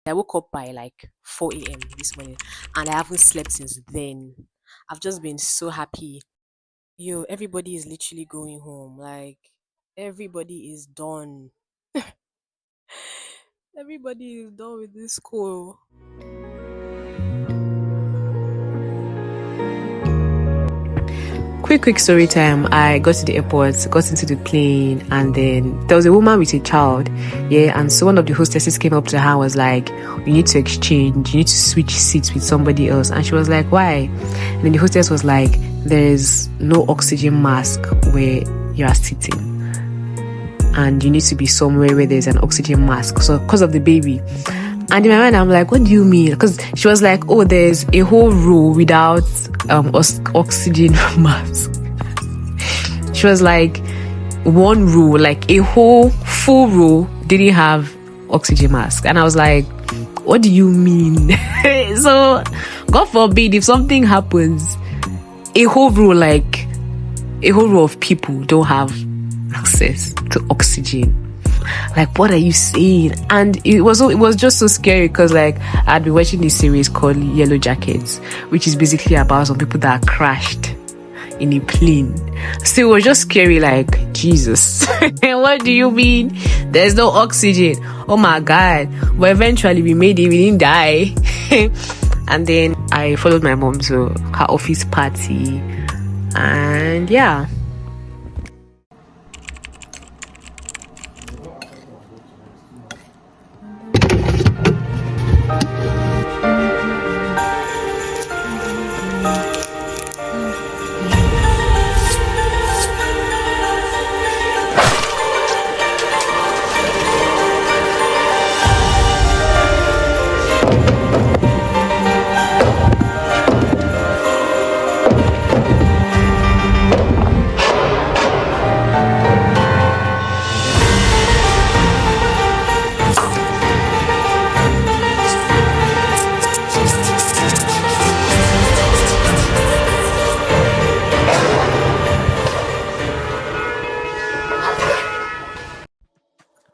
I woke up by like 4 a.m. this morning and I haven't slept since then. I've just been so happy. Yo, everybody is literally going home. Like, everybody is done. Everybody is done with this school. Quick story time. I got to the airport, got into the plane, and then there was a woman with a child. Yeah, and so one of the hostesses came up to her and was like, "You need to exchange, you need to switch seats with somebody else." And she was like, "Why?" And then the hostess was like, "There's no oxygen mask where you are sitting, and you need to be somewhere where there's an oxygen mask. So, because of the baby." And in my mind, I'm like, "What do you mean?" Because she was like, "Oh, there's a whole row without oxygen mask." She was like, one row, like a whole full row, didn't have oxygen mask. And I was like, "What do you mean?" So, God forbid, if something happens, a whole row of people don't have access to oxygen. Like, what are you saying? And it was just so scary because like I'd been watching this series called Yellow Jackets, which is basically about some people that crashed in a plane. So it was just scary, like, Jesus. What do you mean there's no oxygen? Oh my God. But eventually we made it, we didn't die. And then I followed my mom to her office party, and yeah.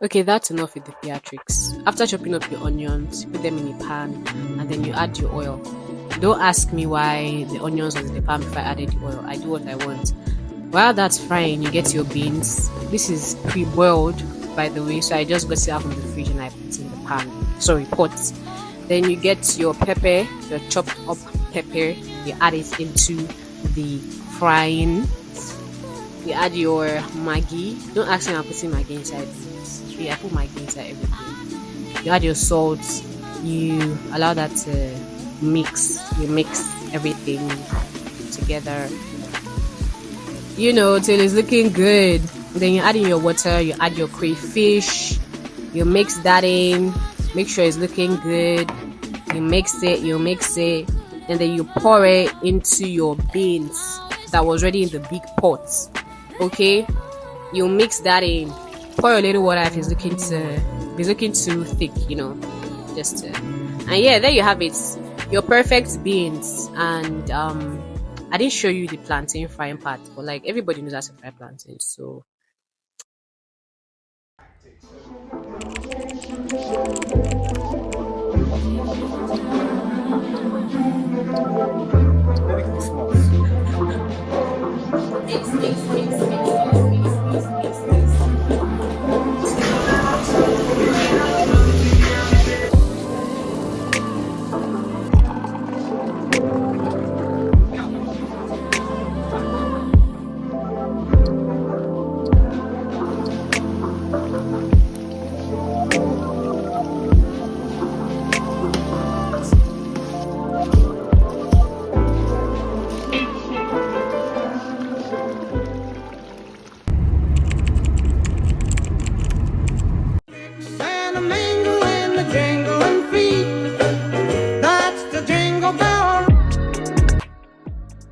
Okay, that's enough with the theatrics. After chopping up your onions, you put them in a pan and then you add your oil. Don't ask me why the onions was in the pan before I added the oil. I do what I want. While that's frying, you get your beans. This is pre-boiled, by the way, so I just got it out from the fridge and I put it in the pan. Sorry, pot. Then you get your pepper, your chopped up pepper. You add it into the frying. You add your Maggi. Don't ask me I'm putting Maggi inside. Yeah, I put Maggi inside everything. You add your salt. You allow that to mix. You mix everything together, till it's looking good. Then you add in your water. You add your crayfish. You mix that in. Make sure it's looking good. You mix it, and then you pour it into your beans that was already in the big pot. Okay, you mix that in. Pour a little water if it's looking too thick, and yeah, there you have it, your perfect beans. And I didn't show you the plantain frying part, but like everybody knows how to fry plantain, so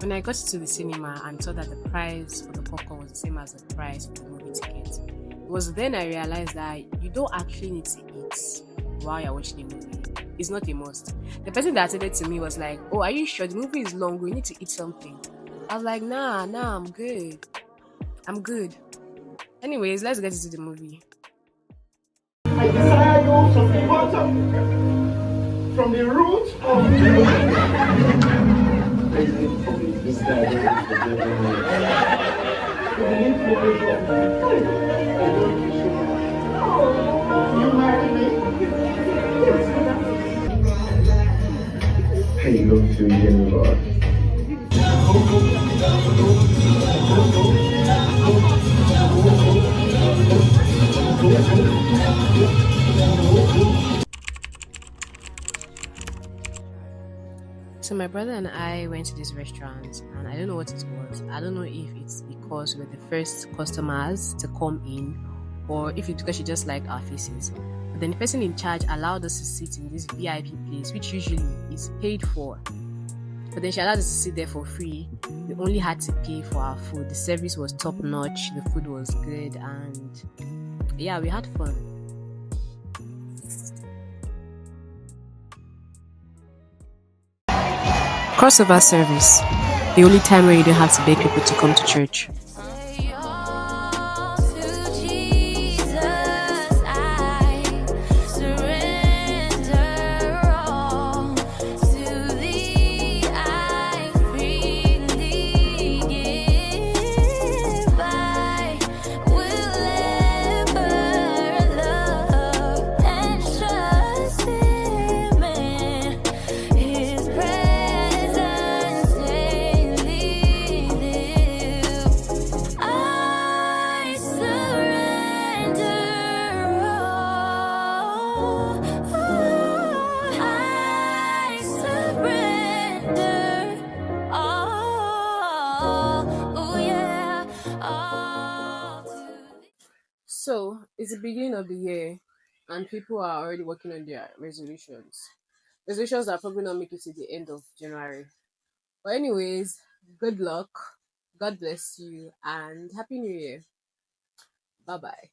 when I got to the cinema and saw that the price for the popcorn was the same as the price for the movie ticket, it was then I realized that you don't actually need to eat while you're watching a movie. It's not a must. The person that said it to me was like, "Oh, are you sure the movie is long? We need to eat something." I was like, Nah, I'm good. I'm good. Anyways, let's get into the movie. from the root of this guy don't forget you married me. Hey, look to you, So my brother and I went to this restaurant, and I don't know what it was. I don't know if it's because we were the first customers to come in, or if it's because she just liked our faces. But then the person in charge allowed us to sit in this VIP place, which usually is paid for. But then she allowed us to sit there for free. We only had to pay for our food. The service was top notch, the food was good, and yeah, we had fun. Crossover service, the only time where you don't have to beg people to come to church. So it's the beginning of the year, and people are already working on their resolutions. Resolutions are probably not make it to the end of January. But anyways, good luck. God bless you, and Happy New Year. Bye bye.